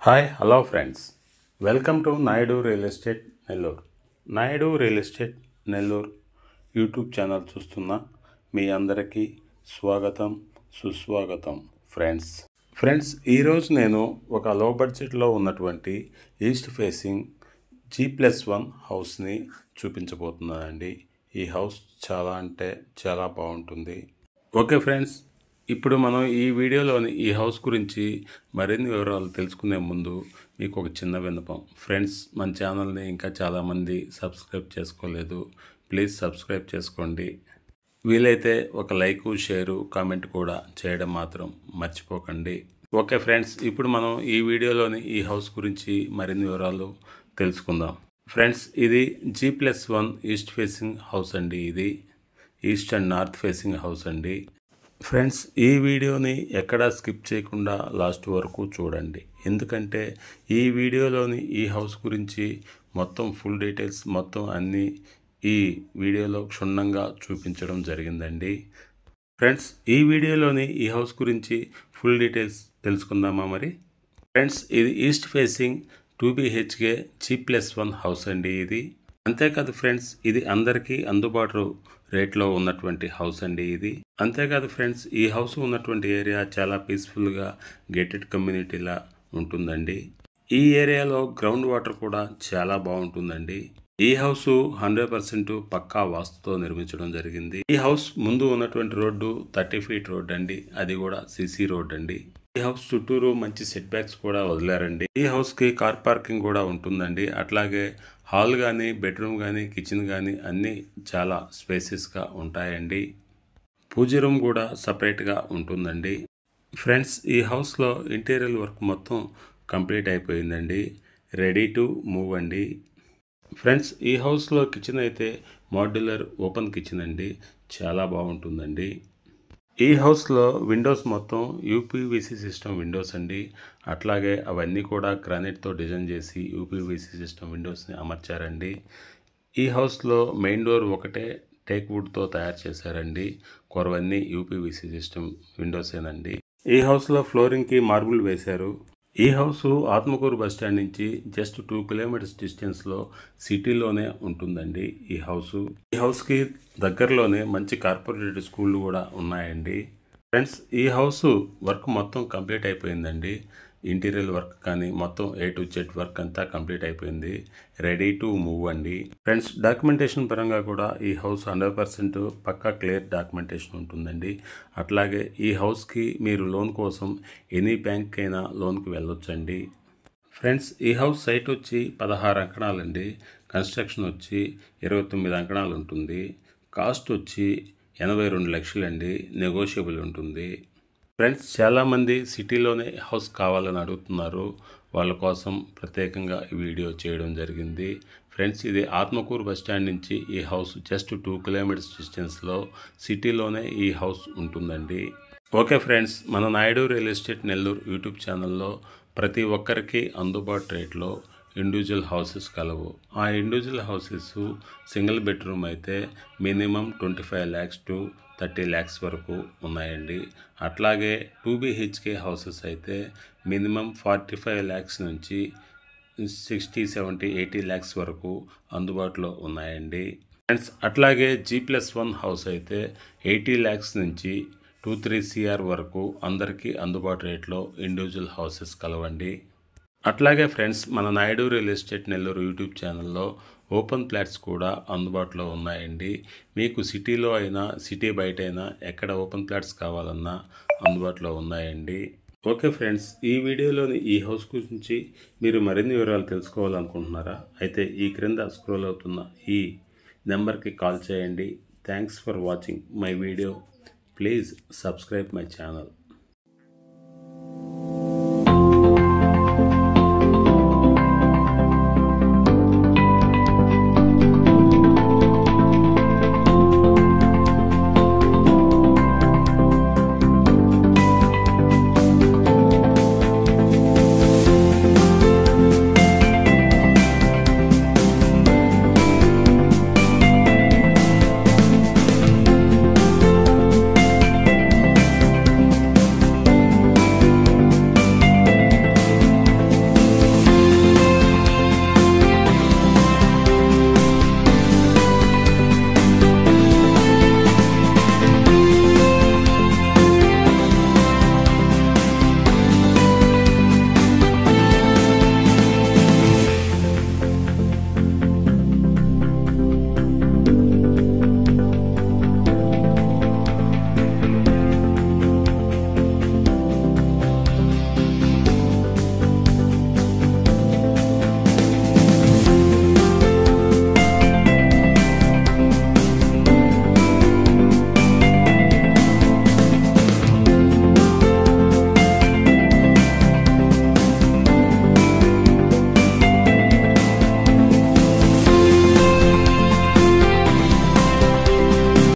Hi hello friends, welcome to Naidu real estate Nellore. Naidu real estate Nellore YouTube channel చూస్తున్న మీ అందరికీ స్వాగతం సుస్వాగతం. ఫ్రెండ్స్ ఈరోజు నేను ఒక లో బడ్జెట్లో ఉన్నటువంటి ఈస్ట్ ఫేసింగ్ G+1 హౌస్ని చూపించబోతున్నానండి. ఈ హౌస్ చాలా అంటే చాలా బాగుంటుంది. ఓకే ఫ్రెండ్స్, ఇప్పుడు మనం ఈ వీడియోలోని ఈ హౌస్ గురించి మరిన్ని వివరాలు తెలుసుకునే ముందు మీకు ఒక చిన్న విన్నపం. ఫ్రెండ్స్, మన ఛానల్ని ఇంకా చాలామంది సబ్స్క్రైబ్ చేసుకోలేదు. ప్లీజ్ సబ్స్క్రైబ్ చేసుకోండి. వీలైతే ఒక లైకు, షేరు, కామెంట్ కూడా చేయడం మాత్రం మర్చిపోకండి. ఓకే ఫ్రెండ్స్, ఇప్పుడు మనం ఈ వీడియోలోని ఈ హౌస్ గురించి మరిన్ని వివరాలు తెలుసుకుందాం. ఫ్రెండ్స్, ఇది G+1 ఈస్ట్ ఫేసింగ్ హౌస్ అండి. ఇది east and north facing house అండి. ఫ్రెండ్స్, ఈ వీడియోని ఎక్కడా స్కిప్ చేయకుండా లాస్ట్ వరకు చూడండి. ఎందుకంటే ఈ వీడియోలోని ఈ హౌస్ గురించి మొత్తం ఫుల్ డీటెయిల్స్ మొత్తం అన్నీ ఈ వీడియోలో క్షుణ్ణంగా చూపించడం జరిగిందండి. ఫ్రెండ్స్, ఈ వీడియోలోని ఈ హౌస్ గురించి ఫుల్ డీటెయిల్స్ తెలుసుకుందామా మరి? ఫ్రెండ్స్, ఇది east facing 2 BHK G+1 house అండి. ఇది అంతేకాదు ఫ్రెండ్స్, ఇది అందరికీ అందుబాటు రేట్లో ఉన్నటువంటి హౌస్ అండి. ఇది అంతేకాదు ఫ్రెండ్స్, ఈ హౌస్ ఉన్నటువంటి ఏరియా చాలా పీస్ఫుల్గా గేటెడ్ కమ్యూనిటీలా ఉంటుందండి. ఈ ఏరియాలో గ్రౌండ్ వాటర్ కూడా చాలా బాగుంటుందండి. ఈ హౌస్ 100% పక్కా వాస్తుతో నిర్మించడం జరిగింది. ఈ హౌస్ ముందు ఉన్నటువంటి రోడ్డు 30 ఫీట్ రోడ్ అండి. అది కూడా CC రోడ్ అండి. ఈ హౌస్ చుట్టూరు మంచి సెట్ బ్యాక్స్ కూడా వదిలారండి. ఈ హౌస్కి కార్ పార్కింగ్ కూడా ఉంటుందండి. అట్లాగే హాల్ కానీ, బెడ్రూమ్ కానీ, కిచెన్ కానీ అన్నీ చాలా స్పేసెస్గా ఉంటాయండి. పూజ రూమ్ కూడా సపరేట్గా ఉంటుందండి. ఫ్రెండ్స్, ఈ హౌస్లో ఇంటీరియర్ వర్క్ మొత్తం కంప్లీట్ అయిపోయిందండి. రెడీ టు మూవ్ అండి. ఫ్రెండ్స్, ఈ హౌస్లో కిచెన్ అయితే మాడ్యులర్ ఓపెన్ కిచెన్ అండి. చాలా బాగుంటుందండి. ఈ హౌస్లో విండోస్ మొత్తం UPVC సిస్టమ్ విండోస్ అండి. అట్లాగే అవన్నీ కూడా గ్రానైట్తో డిజైన్ చేసి UPVC సిస్టమ్ విండోస్ని అమర్చారండి. ఈ హౌస్లో మెయిన్ డోర్ ఒకటే టేక్ వుడ్తో తయారు చేశారండి. కొరవన్నీ UPVC సిస్టమ్ విండోసేనండి. ఈ హౌస్లో ఫ్లోరింగ్కి మార్బుల్ వేశారు. ఈ హౌస్ ఆత్మకూరు బస్టాండ్ నుంచి జస్ట్ 2 కిలోమీటర్స్ డిస్టెన్స్లో సిటీలోనే ఉంటుందండి. ఈ హౌస్కి దగ్గరలోనే మంచి కార్పొరేట్ స్కూళ్ళు కూడా ఉన్నాయండి. ఫ్రెండ్స్, ఈ హౌస్ వర్క్ మొత్తం కంప్లీట్ అయిపోయిందండి. ఇంటీరియర్ వర్క్ కానీ మొత్తం A to Z వర్క్ అంతా కంప్లీట్ అయిపోయింది. రెడీ టు మూవ్ అండి. ఫ్రెండ్స్, డాక్యుమెంటేషన్ పరంగా కూడా ఈ హౌస్ 100% పక్కా క్లియర్ డాక్యుమెంటేషన్ ఉంటుందండి. అట్లాగే ఈ హౌస్కి మీరు లోన్ కోసం ఎనీ బ్యాంక్ అయినా లోన్కి వెళ్ళొచ్చండి. ఫ్రెండ్స్, ఈ హౌస్ సైట్ వచ్చి 16 అంకణాలండి. కన్స్ట్రక్షన్ వచ్చి 29 అంకణాలు ఉంటుంది. కాస్ట్ వచ్చి 82 లక్షలండి. నెగోషియబుల్ ఉంటుంది. ఫ్రెండ్స్, చాలామంది సిటీలోనే హౌస్ కావాలని అడుగుతున్నారు. వాళ్ళ కోసం ప్రత్యేకంగా ఈ వీడియో చేయడం జరిగింది. ఫ్రెండ్స్, ఇది ఆత్మకూరు బస్టాండ్ నుంచి ఈ హౌస్ జస్ట్ 2 కిలోమీటర్స్ డిస్టెన్స్లో సిటీలోనే ఈ హౌస్ ఉంటుందండి. ఓకే ఫ్రెండ్స్, మన Naidu real estate Nellore YouTube ఛానల్లో ప్రతి ఒక్కరికి అందుబాటు రేట్లో ఇండివిజువల్ హౌసెస్ కలవు. ఆ ఇండివిజువల్ హౌసెస్ సింగిల్ బెడ్రూమ్ అయితే మినిమం 25 lakhs to 30 lakhs వరకు ఉన్నాయండి. అట్లాగే 2 BHK హౌసెస్ అయితే మినిమం 45 lakhs నుంచి 60, 70, 80 lakhs వరకు అందుబాటులో ఉన్నాయండి. ఫ్రెండ్స్, అట్లాగే G+1 హౌస్ అయితే 80 lakhs నుంచి 2-3 CR వరకు అందరికీ అందుబాటు రేట్లో ఇండివిజువల్ హౌసెస్ కలవండి. అట్లాగే ఫ్రెండ్స్, మన Naidu real estate Nellore YouTube ఛానల్లో ఓపెన్ ప్లాట్స్ కూడా అందుబాటులో ఉన్నాయండి. మీకు సిటీలో అయినా సిటీ బయట అయినా ఎక్కడ ఓపెన్ ప్లాట్స్ కావాలన్నా అందుబాటులో ఉన్నాయండి. ఓకే ఫ్రెండ్స్, ఈ వీడియోలోని ఈ హౌస్ గురించి మీరు మరిన్ని వివరాలు తెలుసుకోవాలనుకుంటున్నారా? అయితే ఈ క్రింద స్క్రోల్ అవుతున్న ఈ నెంబర్కి కాల్ చేయండి. Thanks for watching my video. Please subscribe my channel.